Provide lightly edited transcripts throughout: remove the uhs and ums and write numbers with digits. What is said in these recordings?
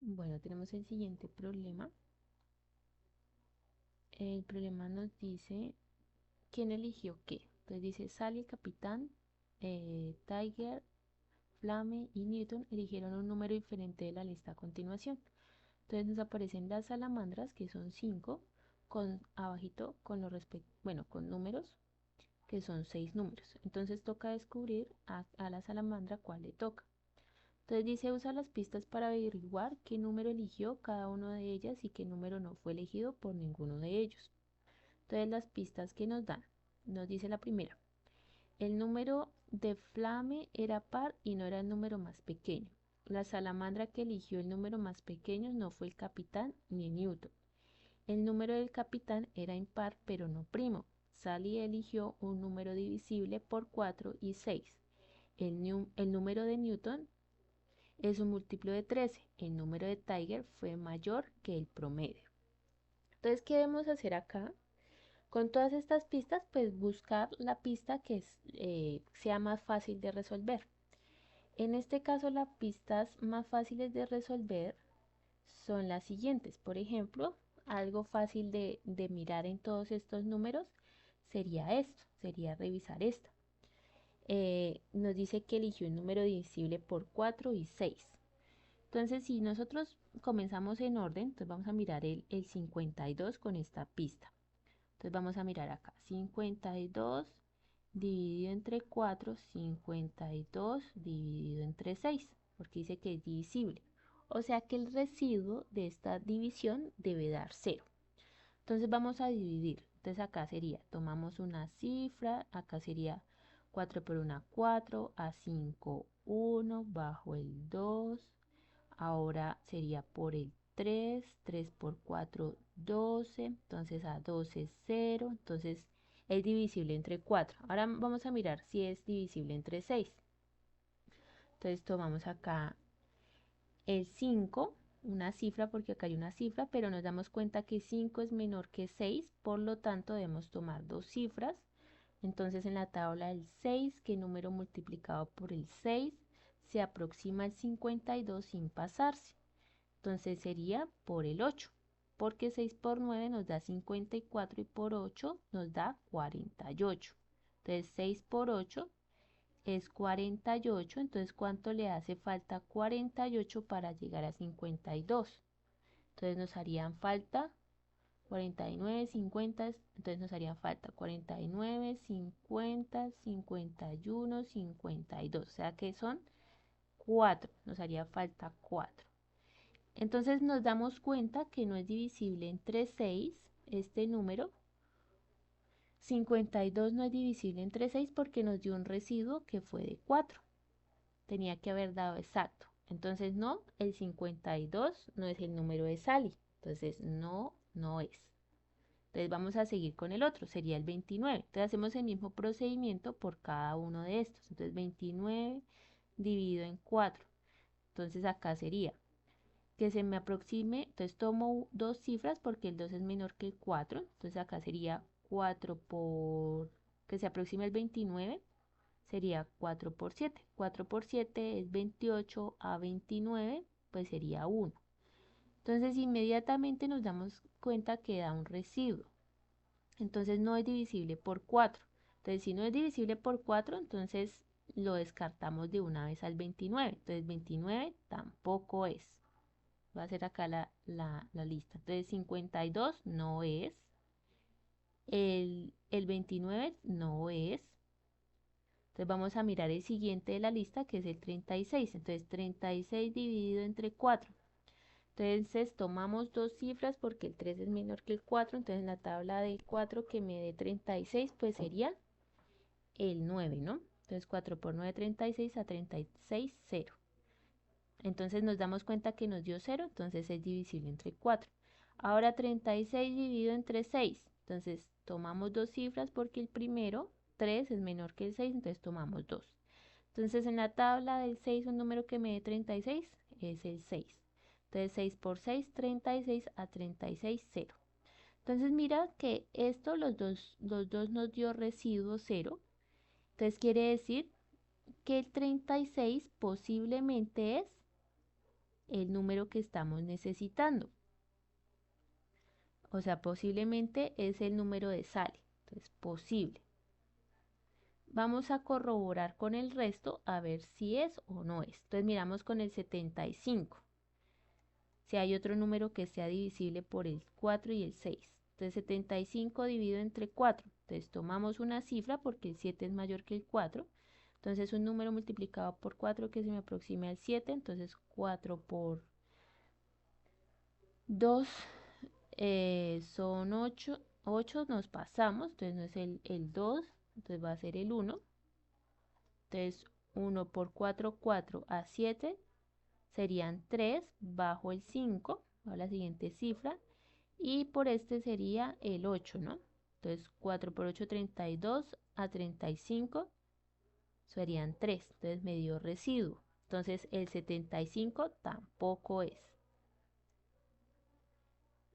Bueno, tenemos el siguiente problema. El problema nos dice quién eligió qué. Entonces dice Sally, Capitán, Tiger, Flame y Newton eligieron un número diferente de la lista a continuación. Entonces nos aparecen las salamandras, que son 5, con abajito con bueno, con números, que son 6 números. Entonces toca descubrir a la salamandra cuál le toca. Entonces dice, usa las pistas para averiguar qué número eligió cada una de ellas y qué número no fue elegido por ninguno de ellos. Entonces las pistas que nos dan, nos dice la primera, el número de Flame era par y no era el número más pequeño. La salamandra que eligió el número más pequeño no fue el capitán ni Newton. El número del capitán era impar pero no primo. Sally eligió un número divisible por 4 y 6. El número de Newton es un múltiplo de 13. El número de Tiger fue mayor que el promedio. Entonces, ¿qué debemos hacer acá? Con todas estas pistas, pues buscar la pista que sea más fácil de resolver. En este caso, las pistas más fáciles de resolver son las siguientes. Por ejemplo, algo fácil de mirar en todos estos números sería esto, sería revisar esta. Nos dice que eligió un número divisible por 4 y 6. Entonces, si nosotros comenzamos en orden, entonces vamos a mirar el 52 con esta pista. Entonces vamos a mirar acá, 52 dividido entre 4, 52 dividido entre 6, porque dice que es divisible. O sea que el residuo de esta división debe dar 0. Entonces vamos a dividir. Entonces acá sería, tomamos una cifra, acá sería 4 por 1, 4, a 5, 1, bajo el 2. Ahora sería por el 3, 3 por 4, 12, entonces a 12 es 0, entonces es divisible entre 4. Ahora vamos a mirar si es divisible entre 6. Entonces tomamos acá el 5, una cifra porque acá hay una cifra, pero nos damos cuenta que 5 es menor que 6, por lo tanto debemos tomar dos cifras. Entonces en la tabla del 6, ¿qué número multiplicado por el 6 se aproxima al 52 sin pasarse? Entonces sería por el 8, porque 6 por 9 nos da 54 y por 8 nos da 48. Entonces 6 por 8 es 48, entonces ¿cuánto le hace falta 48 para llegar a 52? Entonces nos harían falta 49, 50, entonces nos harían falta 49, 50, 51, 52, o sea que son 4, nos haría falta 4. Entonces nos damos cuenta que no es divisible entre 6, este número. 52 no es divisible entre 6 porque nos dio un residuo que fue de 4. Tenía que haber dado exacto. Entonces no, el 52 no es el número de Sally. Entonces no, no es. Entonces vamos a seguir con el otro, sería el 29. Entonces hacemos el mismo procedimiento por cada uno de estos. Entonces 29 dividido en 4. Entonces acá sería que se me aproxime, entonces tomo dos cifras porque el 2 es menor que el 4, entonces acá sería 4 por, que se aproxime el 29, sería 4 por 7, 4 por 7 es 28 a 29, pues sería 1. Entonces inmediatamente nos damos cuenta que da un residuo, entonces no es divisible por 4, entonces si no es divisible por 4, entonces lo descartamos de una vez al 29, entonces 29 tampoco es. Va a ser acá la lista. Entonces 52 no es. El 29 no es. Entonces vamos a mirar el siguiente de la lista que es el 36. Entonces 36 dividido entre 4. Entonces tomamos dos cifras porque el 3 es menor que el 4. Entonces en la tabla de 4 que me dé 36 pues sería el 9, ¿no? Entonces 4 por 9, 36 a 36, 0. Entonces nos damos cuenta que nos dio 0, entonces es divisible entre 4. Ahora 36 dividido entre 6. Entonces tomamos dos cifras porque el primero, 3, es menor que el 6, entonces tomamos 2. Entonces en la tabla del 6 un número que me dé 36 es el 6. Entonces 6 por 6, 36 a 36, 0. Entonces mira que esto los dos nos dio residuo 0. Entonces quiere decir que el 36 posiblemente es el número que estamos necesitando. O sea, posiblemente es el número de Sally. Entonces, posible. Vamos a corroborar con el resto a ver si es o no es. Entonces miramos con el 75. Si hay otro número que sea divisible por el 4 y el 6. Entonces 75 dividido entre 4. Entonces tomamos una cifra porque el 7 es mayor que el 4. Entonces un número multiplicado por 4 que se me aproxime al 7. Entonces 4 por 2 son 8. 8 nos pasamos, entonces no es el 2, entonces va a ser el 1. Entonces 1 por 4, 4 a 7 serían 3 bajo el 5, a la siguiente cifra, y por este sería el 8, ¿no? Entonces 4 por 8, 32 a 35 serían 3, entonces me dio residuo. Entonces el 75 tampoco es.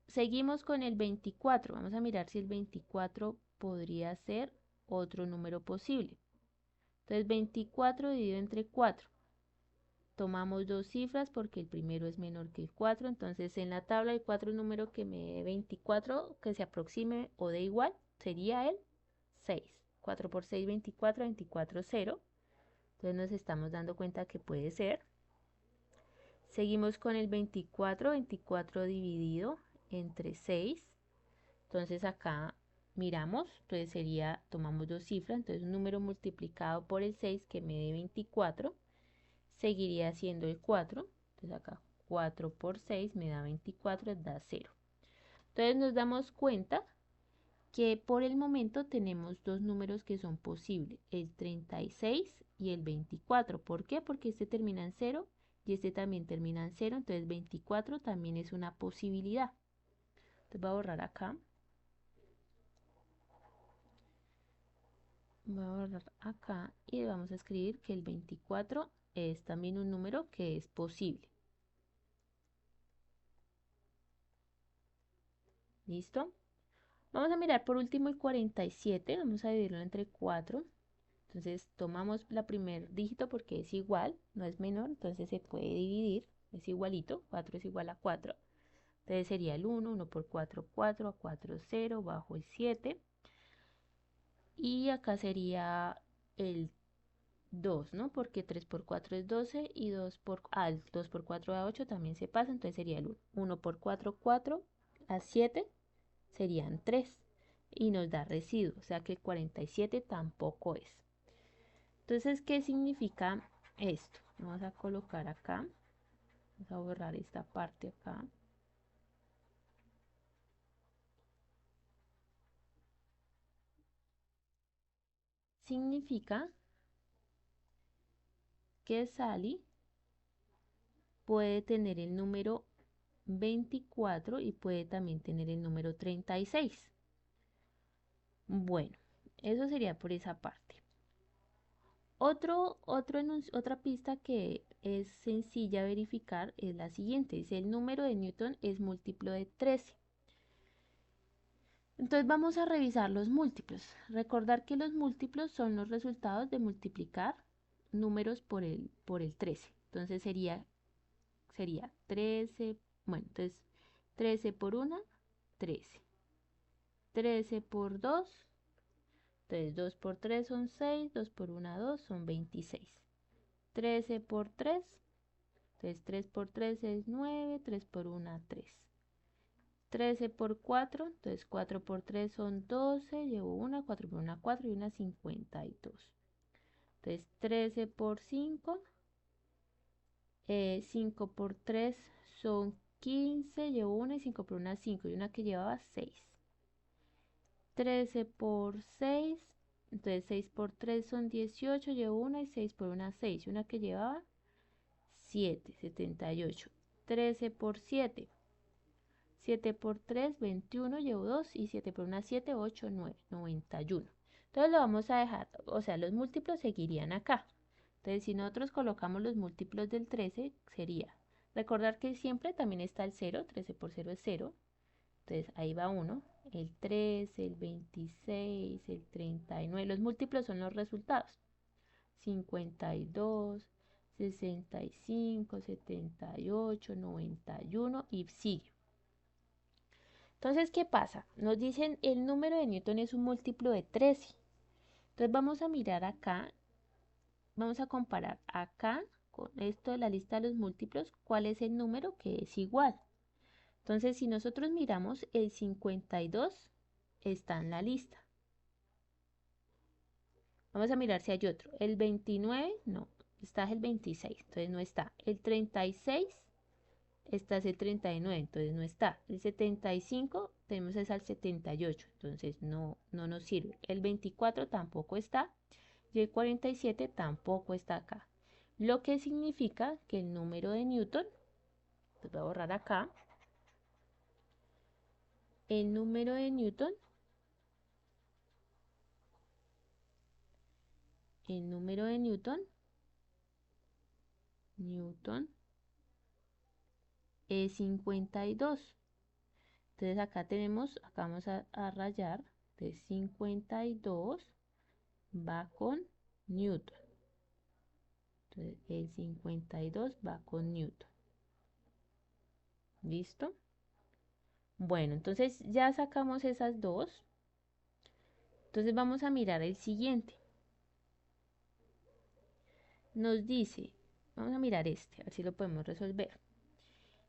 Seguimos con el 24, vamos a mirar si el 24 podría ser otro número posible. Entonces 24 dividido entre 4. Tomamos dos cifras porque el primero es menor que el 4, entonces en la tabla hay 4 números que me dé 24, que se aproxime o dé igual, sería el 6. 4 por 6, 24, 24, 0. Entonces nos estamos dando cuenta que puede ser. Seguimos con el 24, 24 dividido entre 6. Entonces acá miramos, entonces sería, tomamos dos cifras, entonces un número multiplicado por el 6 que me dé 24. Seguiría siendo el 4, entonces acá 4 por 6 me da 24, da 0. Entonces nos damos cuenta que por el momento tenemos dos números que son posibles, el 36 y el 24. ¿Por qué? Porque este termina en 0 y este también termina en 0, entonces 24 también es una posibilidad. Entonces voy a borrar acá. Voy a borrar acá y vamos a escribir que el 24 es también un número que es posible. ¿Listo? Vamos a mirar por último el 47, vamos a dividirlo entre 4. Entonces tomamos la primer dígito porque es igual, no es menor, entonces se puede dividir, es igualito, 4 es igual a 4. Entonces sería el 1, 1 por 4, 4, a 4, 0, bajo el 7. Y acá sería el 2, ¿no? Porque 3 por 4 es 12 y 2 por 4 da 8, también se pasa, entonces sería el 1. 1 por 4, 4, a 7 serían 3 y nos da residuo, o sea que 47 tampoco es. Entonces, ¿qué significa esto? Vamos a colocar acá, vamos a borrar esta parte acá. Significa que Sally puede tener el número 24 y puede también tener el número 36. Bueno, eso sería por esa parte. Otra pista que es sencilla verificar es la siguiente. Dice el número de Newton es múltiplo de 13. Entonces vamos a revisar los múltiplos. Recordar que los múltiplos son los resultados de multiplicar números por el 13. Entonces sería 13, bueno, entonces 13 por 1, 13. 13 por 2, entonces 2 por 3 son 6, 2 por 1, 2 son 26. 13 por 3, entonces 3 por 3 es 9, 3 por 1, 3. 13 por 4, entonces 4 por 3 son 12, llevo una, 4 por 1, 4 y una 52. Entonces 13 por 5, 5 por 3 son 15, llevo una y 5 por 1, 5 y una que llevaba 6. 13 por 6, entonces 6 por 3 son 18, llevo una y 6 por 1, 6 y una que llevaba 7, 78. 13 por 7. 7 por 3, 21, llevo 2 y 7 por 1, 7, 8, 9, 91. Entonces lo vamos a dejar, o sea, los múltiplos seguirían acá. Entonces si nosotros colocamos los múltiplos del 13, sería, recordar que siempre también está el 0, 13 por 0 es 0. Entonces ahí va 1, el 13, el 26, el 39. Los múltiplos son los resultados. 52, 65, 78, 91 y sigue. Entonces, ¿qué pasa? Nos dicen el número de Newton es un múltiplo de 13. Entonces vamos a mirar acá, vamos a comparar acá con esto de la lista de los múltiplos, cuál es el número que es igual. Entonces, si nosotros miramos, el 52 está en la lista. Vamos a mirar si hay otro. El 29, no, está el 26, entonces no está. El 36, está el 39, entonces no está. El 75, tenemos es al 78, entonces no nos sirve. El 24 tampoco está. Y el 47 tampoco está acá. Lo que significa que el número de Newton, pues voy a borrar acá, el número de Newton, Newton es 52. Entonces acá tenemos, acá vamos a rayar, de 52 va con Newton. Entonces el 52 va con Newton. ¿Listo? Bueno, entonces ya sacamos esas dos. Entonces vamos a mirar el siguiente. Nos dice, vamos a mirar este, a ver si lo podemos resolver.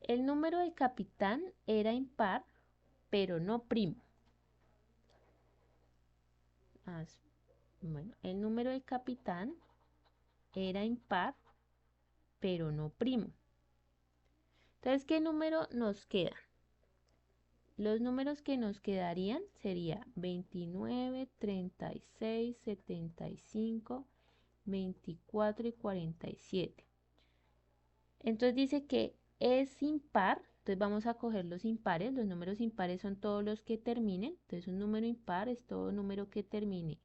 El número del capitán era impar, pero no primo. Bueno, el número del capitán era impar, pero no primo. Entonces, ¿qué número nos queda? Los números que nos quedarían sería 29, 36, 75, 24 y 47. Entonces dice que es impar, entonces vamos a coger los impares. Los números impares son todos los que terminen. Entonces un número impar es todo número que termine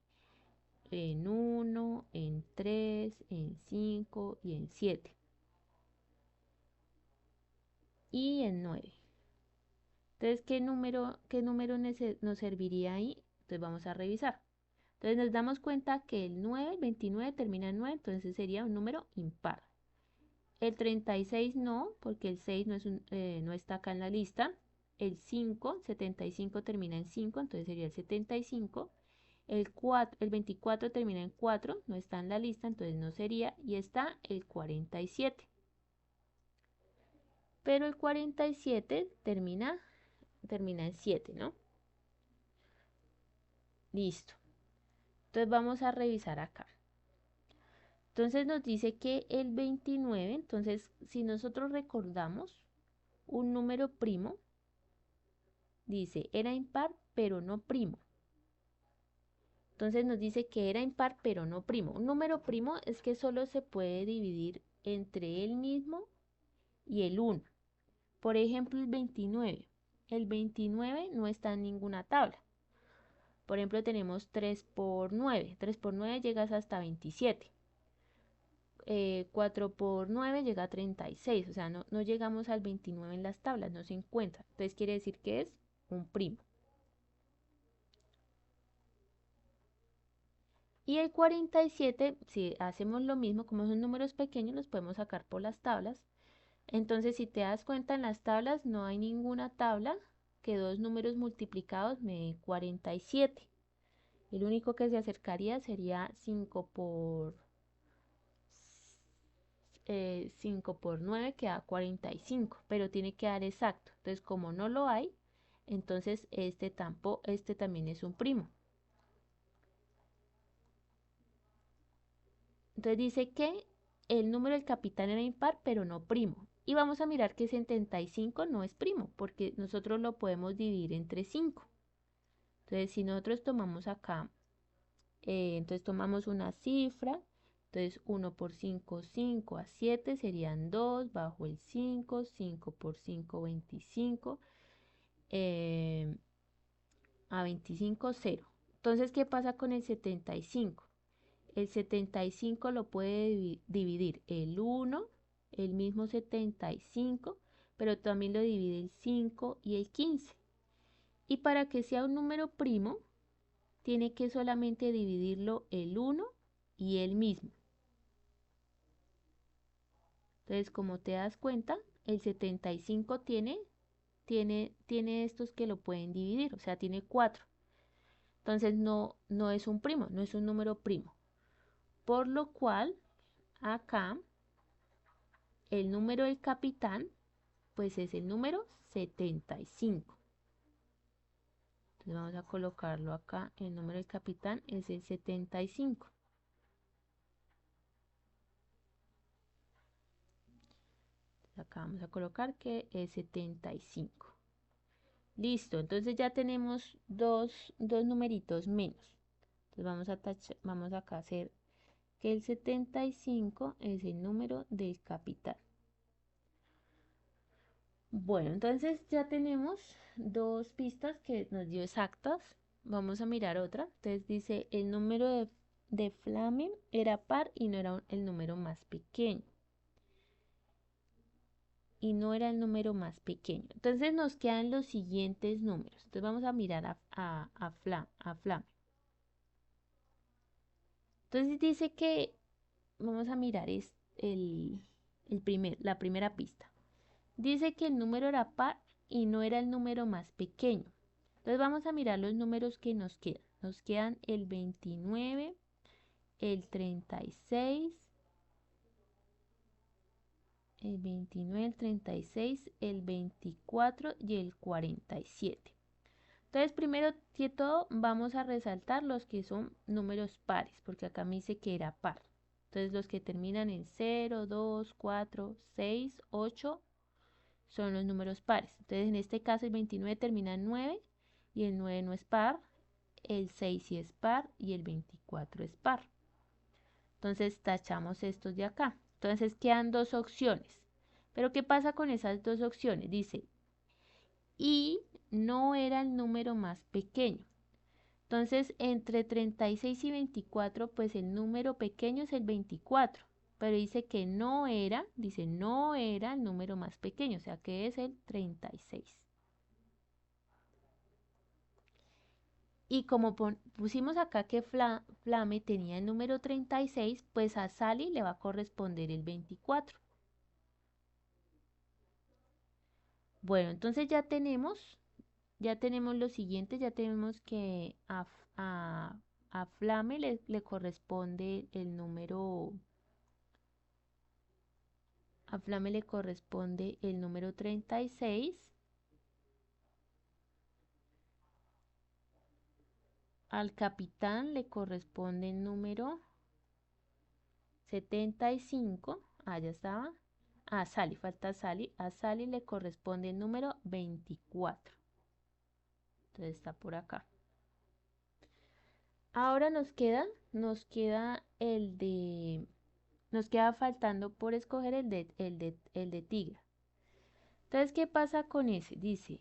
en 1, en 3, en 5 y en 7. Y en 9. Entonces, ¿qué número nos serviría ahí? Entonces vamos a revisar. Entonces nos damos cuenta que el 9, el 29 termina en 9, entonces sería un número impar. El 36 no, porque el 6 no está acá en la lista. El 5, 75 termina en 5, entonces sería el 75. El 24 termina en 4, no está en la lista, entonces no sería. Y está el 47. Pero el 47 termina en 7, ¿no? Listo. Entonces vamos a revisar acá. Entonces nos dice que el 29, entonces si nosotros recordamos un número primo, dice era impar pero no primo. Entonces nos dice que era impar pero no primo. Un número primo es que solo se puede dividir entre él mismo y el 1. Por ejemplo, el 29. El 29 no está en ninguna tabla. Por ejemplo, tenemos 3 por 9. 3 por 9 llegas hasta 27. 4 por 9 llega a 36. O sea, no llegamos al 29 en las tablas, no se encuentra. Entonces quiere decir que es un primo. Y el 47, si hacemos lo mismo, como son números pequeños, los podemos sacar por las tablas. Entonces, si te das cuenta, en las tablas no hay ninguna tabla que dos números multiplicados me dé 47. El único que se acercaría sería 5 por 9, que da 45, pero tiene que dar exacto. Entonces, como no lo hay, entonces este también es un primo. Entonces dice que el número del capitán era impar, pero no primo. Y vamos a mirar que 75 no es primo, porque nosotros lo podemos dividir entre 5. Entonces, si nosotros tomamos acá, entonces tomamos una cifra, entonces 1 por 5, 5 a 7 serían 2, bajo el 5, 5 por 5, 25, a 25, 0. Entonces, ¿qué pasa con el 75? El 75 lo puede dividir el 1, el mismo 75, pero también lo divide el 5 y el 15. Y para que sea un número primo, tiene que solamente dividirlo el 1 y el mismo. Entonces, como te das cuenta, el 75 tiene estos que lo pueden dividir, o sea, tiene 4. Entonces, no es un primo, no es un número primo. Por lo cual, acá, el número del capitán, pues es el número 75. Entonces, vamos a colocarlo acá. El número del capitán es el 75. Acá vamos a colocar que es 75. Listo, entonces ya tenemos dos numeritos menos. Entonces vamos acá a hacer que el 75 es el número del capitán. Bueno, entonces ya tenemos dos pistas que nos dio exactas. Vamos a mirar otra. Entonces dice el número de Flaming era par y no era el número más pequeño. Y no era el número más pequeño. Entonces nos quedan los siguientes números. Entonces vamos a mirar a Flaming. Entonces dice que vamos a mirar la primera pista. Dice que el número era par y no era el número más pequeño. Entonces vamos a mirar los números que nos quedan. Nos quedan el 29, el 36, el 29, el 36, el 24 y el 47. Entonces, primero que todo, vamos a resaltar los que son números pares, porque acá me dice que era par. Entonces, los que terminan en 0, 2, 4, 6, 8 son los números pares. Entonces, en este caso, el 29 termina en 9 y el 9 no es par, el 6 sí es par y el 24 es par. Entonces, tachamos estos de acá. Entonces, quedan dos opciones. Pero, ¿qué pasa con esas dos opciones? Dice, y no era el número más pequeño. Entonces, entre 36 y 24, pues el número pequeño es el 24. Pero dice no era el número más pequeño, o sea que es el 36. Y como pusimos acá que Flame tenía el número 36, pues a Sally le va a corresponder el 24. Bueno, entonces ya tenemos lo siguiente, ya tenemos que a Flame le corresponde el número, a Flame le corresponde el número 36, al capitán le corresponde el número 75, ya estaba, a Sally, falta Sally, a Sally le corresponde el número 24, entonces está por acá. Ahora nos queda nos queda faltando por escoger el de tigre. Entonces, ¿qué pasa con ese? Dice,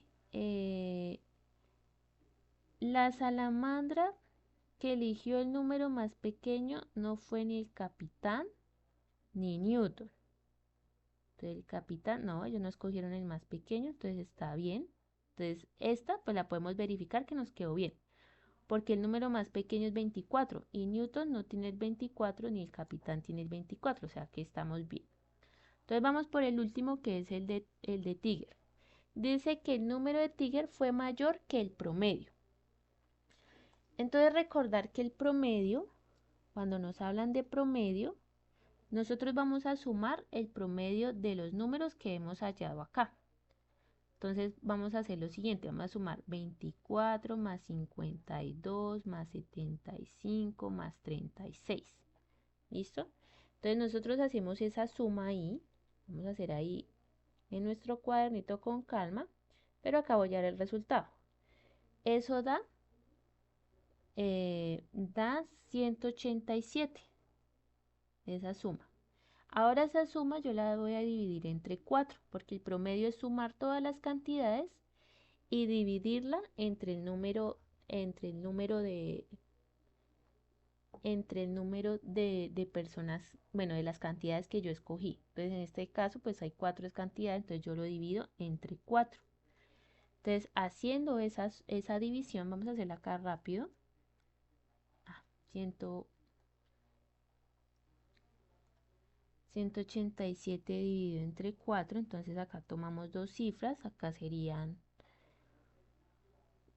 la salamandra que eligió el número más pequeño no fue ni el capitán ni Newton. Entonces, el capitán, no, ellos no escogieron el más pequeño, entonces está bien. Entonces, esta pues la podemos verificar que nos quedó bien, porque el número más pequeño es 24 y Newton no tiene el 24 ni el capitán tiene el 24, o sea que estamos bien. Entonces vamos por el último que es el de Tiger. Dice que el número de Tiger fue mayor que el promedio. Entonces recordar que el promedio, cuando nos hablan de promedio, nosotros vamos a sumar el promedio de los números que hemos hallado acá. Entonces vamos a hacer lo siguiente, vamos a sumar 24 más 52 más 75 más 36. ¿Listo? Entonces nosotros hacemos esa suma ahí, vamos a hacer ahí en nuestro cuadernito con calma, pero acá voy a dar el resultado. Eso da 187, esa suma. Ahora esa suma yo la voy a dividir entre 4, porque el promedio es sumar todas las cantidades y dividirla entre el número de personas, bueno, de las cantidades que yo escogí. Entonces, en este caso, pues hay 4 cantidades, entonces yo lo divido entre 4. Entonces, haciendo esa división, vamos a hacerla acá rápido. 100, 187 dividido entre 4, entonces acá tomamos dos cifras, acá serían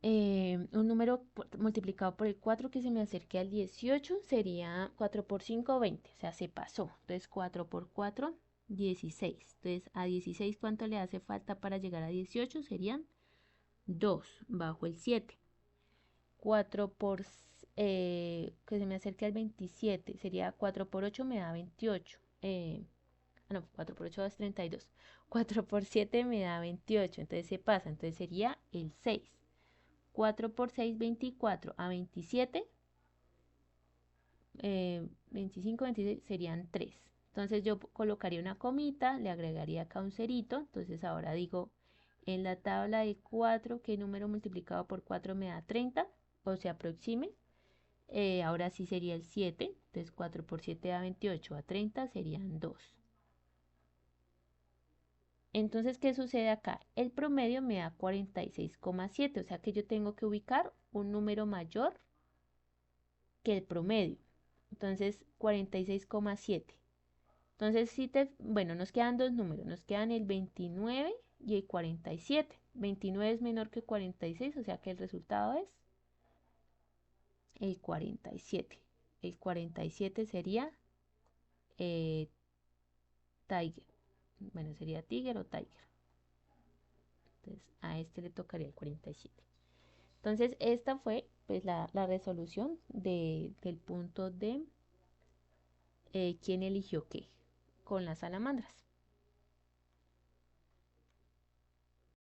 un número multiplicado por el 4 que se me acerque al 18 sería 4 por 5, 20, o sea, se pasó. Entonces 4 por 4, 16. Entonces a 16, ¿cuánto le hace falta para llegar a 18? Serían 2 bajo el 7. 4 por, que se me acerque al 27, sería 4 por 8 me da 28. No, 4 por 8 es 32. 4 por 7 me da 28, entonces se pasa, entonces sería el 6. 4 por 6, 24. A 27, 25, 26 serían 3. Entonces yo colocaría una comita, le agregaría acá un cerito. Entonces ahora digo, en la tabla de 4, ¿qué número multiplicado por 4 me da 30? O se aproxime. Ahora sí sería el 7. Entonces 4 por 7 da 28. A 30 serían 2. Entonces, ¿qué sucede acá? El promedio me da 46,7. O sea que yo tengo que ubicar un número mayor que el promedio. Entonces, 46,7. Entonces, bueno, nos quedan dos números. Nos quedan el 29 y el 47. 29 es menor que 46, o sea que el resultado es el 47. El 47 sería eh, Tiger. Bueno, sería Tiger o Tiger. Entonces, a este le tocaría el 47. Entonces, esta fue pues la resolución del punto de quién eligió qué con las salamandras.